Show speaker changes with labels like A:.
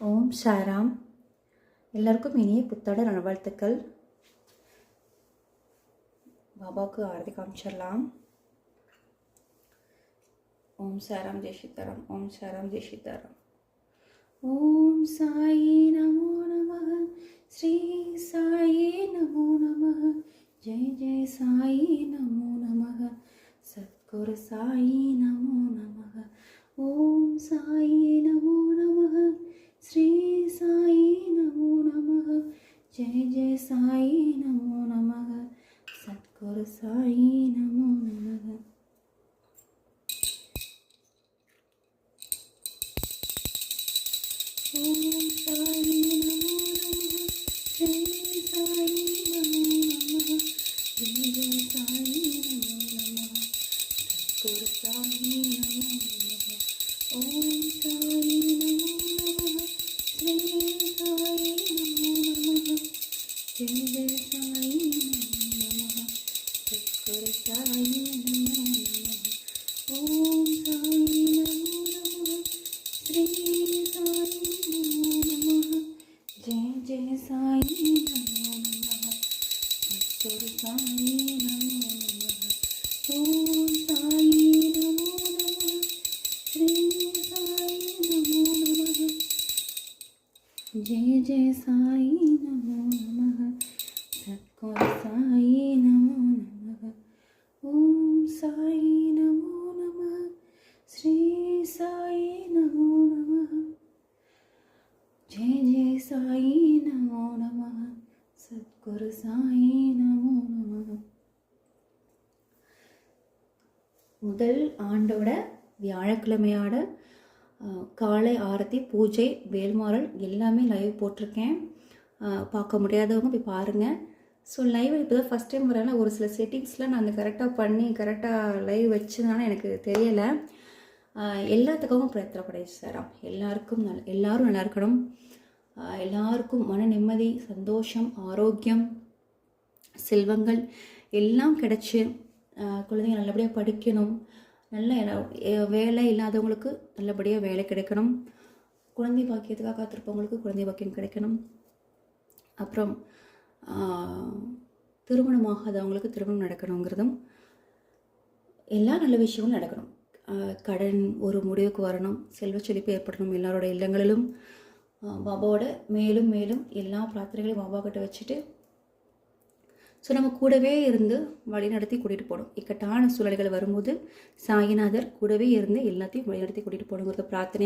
A: ஓம் சாராம். எல்லாருக்கும் இனிய புத்தாட நல்வாழ்த்துக்கள். பாபாவுக்கு ஆரத்தி காமிச்சிடலாம். ஓம் சாராம் ஜெய் சீதாராம். ஓம் சாராம் ஜெய் சீதாராம். ஓம் சாயி நமோ நமः. ஸ்ரீ சாயி நமோ நமः. ஜெய் ஜெய் சாயி நமோ நமः. சத்குரு சாயி நமோ நமः. ஓம் சாயி நமோ நமः. ஸ்ரீ சாயி நமோ நமः. ஜெய் ஜெய் சாயி நமோ நமः. சத்குரு சாயி நமோ நமः. ஓம் சாயி நமோ நமः. ஸ்ரீ சாயி நமோ நமः. ஜெய் ஜெய் சாயி நமோ நமः. சத்குரு சாயி நமோ நமः. ஓம் சாயி நமோ நமः. ஸ்ரீ சாயி நமோ நமः. ஜெய் ஜெய் சாயி நமோ நமः. சத்குரு சாயி நமோ நமः. ஓம் சாயி நமோ நமः. ஸ்ரீ சாயி நமோ நமः. ஜெய் ஜெய் சாயி நமோ நமः. சத்குரு சாயி நமோ நமः. ஓம் சாயி நமோ நமः. ஸ்ரீ சாயி நமோ நமः. ஜெய் ஜெய் சாயி நமோ நமः. சத்குரு சாயி நமோ நமः. ஓம் சாயி நமோ நமः. ஸ்ரீ சாயி நமோ நமः. ஜெய் ஜெய் சாயி நமோ நமः. சத்குரு சாயி நமோ நமः. முதல் ஆண்டோட வியாழக்கிழமையோட காலை ஆரத்தி பூஜை வேல்மாறல் எல்லாமே லைவ் போட்டிருக்கேன். பார்க்க முடியாதவங்க போய் பாருங்கள். ஸோ லைவ் இப்போ தான் ஃபஸ்ட் டைம் வரேன்னா ஒரு சில செட்டிங்ஸ்லாம் நான் கரெக்டாக பண்ணி கரெக்டாக லைவ் வச்சதுனால எனக்கு தெரியலை. எல்லாத்துக்கும் பிரயத்தனப்படை சாராம். எல்லாரும் நல்லா இருக்கணும். எல்லாருக்கும் மன நிம்மதி, சந்தோஷம், ஆரோக்கியம், செல்வங்கள் எல்லாம் கிடச்சி குழந்தைங்க நல்லபடியாக படிக்கணும். நல்ல வேலை இல்லாதவங்களுக்கு நல்லபடியாக வேலை கிடைக்கணும். குழந்தை பாக்கியத்துக்காக காத்திருப்பவங்களுக்கு குழந்தை பாக்கியம் கிடைக்கணும். அப்புறம் திருமணமாகாதவங்களுக்கு திருமணம் நடக்கணுங்கிறதும் எல்லா நல்ல விஷயங்களும் நடக்கணும். கடன் ஒரு முடிவுக்கு வரணும். செல்வ செழிப்பு ஏற்படணும். எல்லாரோட இல்லங்களிலும் பாபாவோட மேலும் மேலும் எல்லா பிரார்த்தனைகளையும் பாபா கிட்ட வச்சுட்டு ஸோ நம்ம கூடவே இருந்து வழி நடத்தி கூட்டிகிட்டு போகணும். இக்கட்டான சூழல்கள் வரும்போது சாயிநாதர் கூடவே இருந்து எல்லாத்தையும் வழி நடத்தி கூட்டிகிட்டு போகணுங்கிறத பிரார்த்தனை